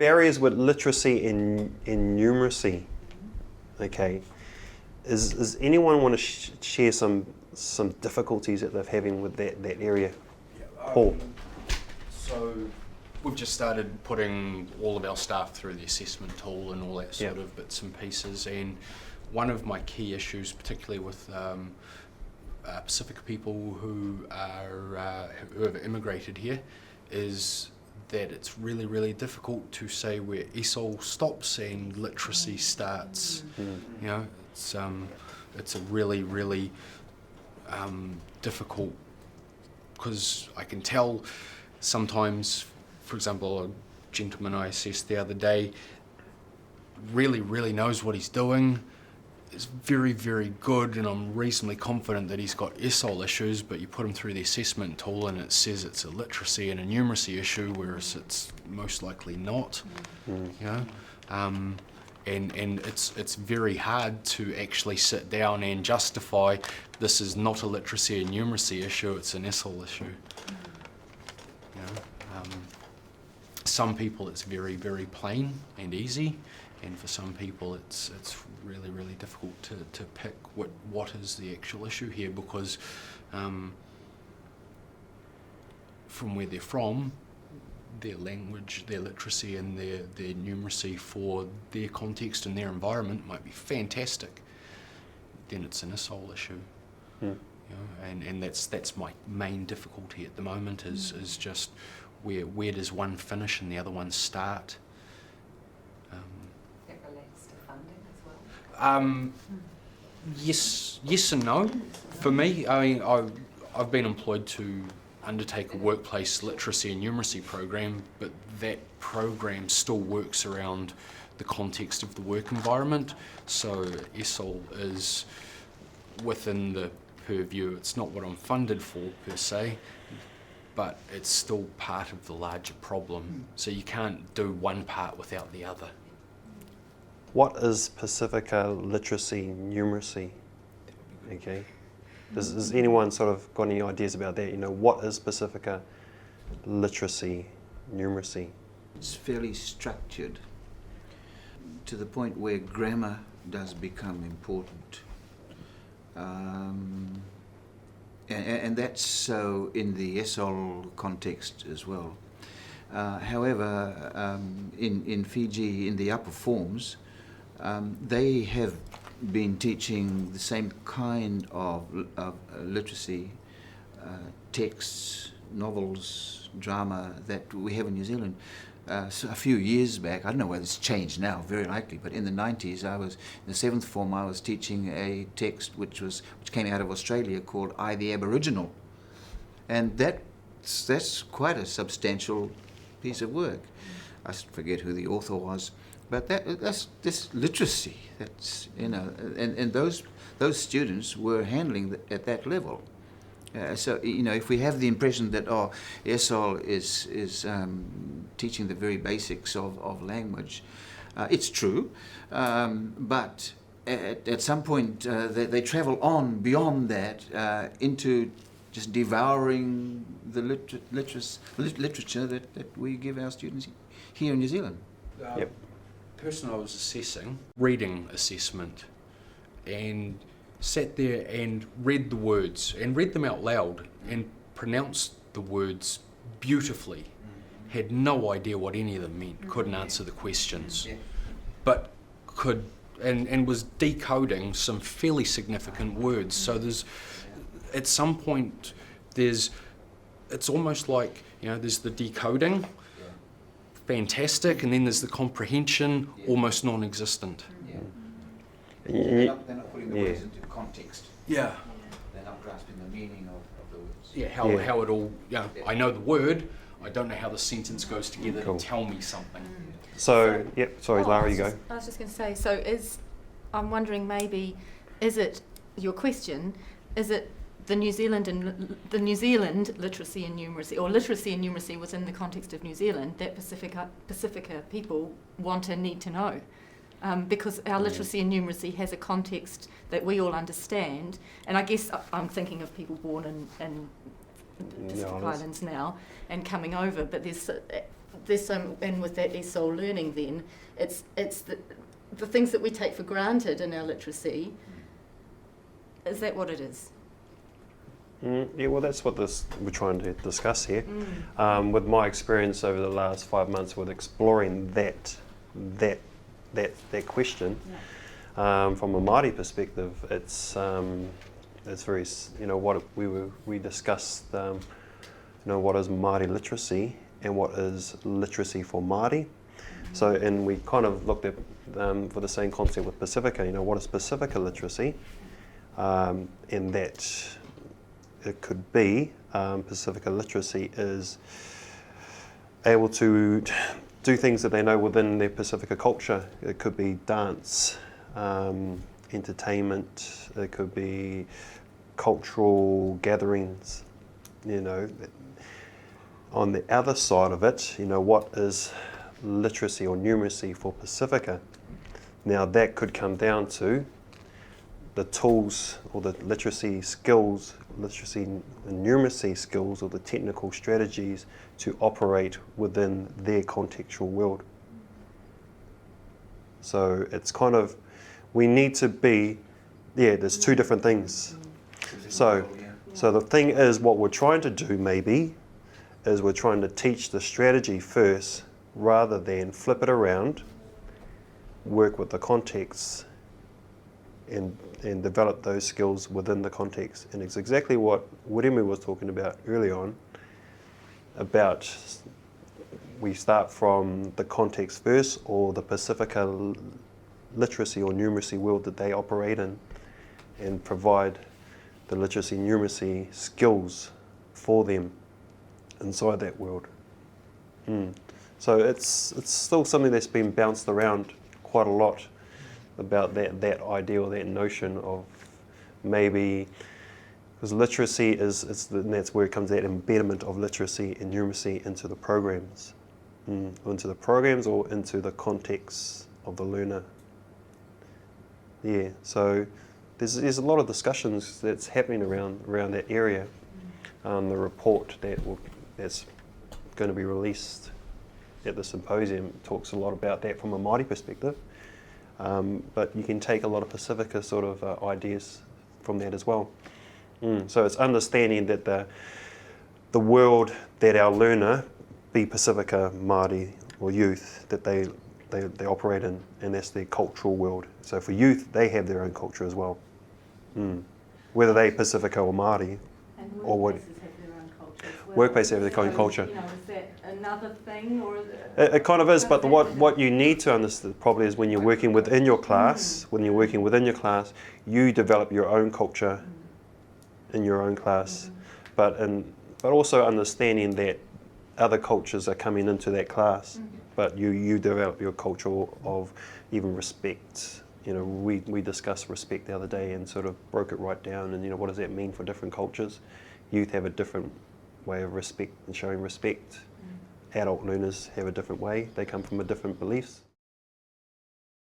Barriers with literacy and numeracy. Okay, is anyone want to share some difficulties that they're having with that area? Paul. So we've just started putting all of our staff through the assessment tool and all that sort of bits and pieces, and one of my key issues, particularly with Pacifica people who have immigrated here, is that it's really, really difficult to say where ESOL stops and literacy starts. You know, it's a really, really difficult, because I can tell sometimes, for example, a gentleman I assessed the other day really, really knows what he's doing, is very, very good, and I'm reasonably confident that he's got ESOL issues, but you put him through the assessment tool and it says it's a literacy and a numeracy issue, whereas it's most likely not. You know? And it's very hard to actually sit down and justify this is not a literacy and numeracy issue, it's an ESOL issue. You know? Some people it's very, very plain and easy, and for some people it's really, really difficult to pick what is the actual issue here, because from where they're from, their language, their literacy and their numeracy for their context and their environment might be fantastic. Then it's an ESOL issue. You know, and that's my main difficulty at the moment is just where does one finish and the other one start. That relates to funding as well? Yes and no. For me, I mean, I've been employed to undertake a workplace literacy and numeracy program, but that program still works around the context of the work environment. So ESOL is within the purview. It's not what I'm funded for per se, but it's still part of the larger problem. So you can't do one part without the other. What is Pacifica literacy numeracy? Okay. Does anyone sort of got any ideas about that? You know, what is Pacifica literacy numeracy? It's fairly structured to the point where grammar does become important. And that's so in the ESOL context as well. However, in Fiji, in the upper forms, they have been teaching the same kind of literacy, texts, novels, drama that we have in New Zealand. So a few years back, I don't know whether it's changed now, very likely, but in the 90s, in the 7th form, I was teaching a text which came out of Australia called I the Aboriginal. And that's quite a substantial piece of work. I forget who the author was, but that's this literacy. That's, you know, and those students were handling at that level. So, you know, if we have the impression that ESOL is teaching the very basics of language, it's true, but at some point they travel on beyond that into just devouring the literature that we give our students here in New Zealand. Yep. The person I was assessing, reading assessment, and sat there and read the words and read them out loud and pronounced the words beautifully. Had no idea what any of them meant, couldn't answer the questions, but could and was decoding some fairly significant words. So there's, at some point, it's almost like, you know, there's the decoding, fantastic, and then there's the comprehension, almost non-existent. They're not putting the words into context. Yeah. They're not grasping the meaning of the words. Yeah, how it all, you know, I know the word, I don't know how the sentence goes together to tell me something. So, sorry, Lara, you go. I was just going to say, I'm wondering maybe, is it your question, is it the New Zealand literacy and numeracy, or literacy and numeracy within the context of New Zealand, that Pacifica people want and need to know? Because our literacy and numeracy has a context that we all understand, and I guess I'm thinking of people born in Pacific Islands now and coming over, but there's some, and with that ESOL learning then, it's the things that we take for granted in our literacy. Is that what it is? Yeah, well, that's what we're trying to discuss here. With my experience over the last 5 months with exploring that question, from a Māori perspective, it's very, what we discussed, what is Māori literacy and what is literacy for Māori. So, and we kind of looked at for the same concept with Pasifika. What is Pasifika literacy? In that it could be Pasifika literacy is able to do things that they know within their Pasifika culture. It could be dance, entertainment, it could be cultural gatherings, On the other side of it, what is literacy or numeracy for Pasifika? Now that could come down to the tools or the literacy skills, literacy and numeracy skills or the technical strategies to operate within their contextual world. So it's kind of, we need to be, there's two different things. So the thing is, what we're trying to do maybe is we're trying to teach the strategy first rather than flip it around, work with the context and develop those skills within the context. And it's exactly what Wiremu was talking about early on, about we start from the context first, or the Pasifika literacy or numeracy world that they operate in, and provide the literacy and numeracy skills for them inside that world. So it's still something that's been bounced around quite a lot, about that idea or that notion of maybe, because literacy and that's where it comes, that embedment of literacy and numeracy into the programs, into the programs or into the context of the learner. Yeah, so there's a lot of discussions that's happening around that area. The report that's going to be released at the symposium talks a lot about that from a Māori perspective. But you can take a lot of Pasifika sort of ideas from that as well. So it's understanding that the world that our learner, be Pasifika, Māori or youth, that they operate in, and that's their cultural world. So for youth, they have their own culture as well. Whether they Pasifika or Māori. And or what, workplaces have their own culture as well. Workplaces have their own culture. Is that another thing, or is it kind of is, but what you need to understand probably is when you're working within your class, you develop your own culture in your own class, but also understanding that other cultures are coming into that class, but you develop your culture of even respect. We discussed respect the other day and sort of broke it right down, and what does that mean for different cultures? Youth have a different way of respect and showing respect. Adult learners have a different way. They come from a different beliefs.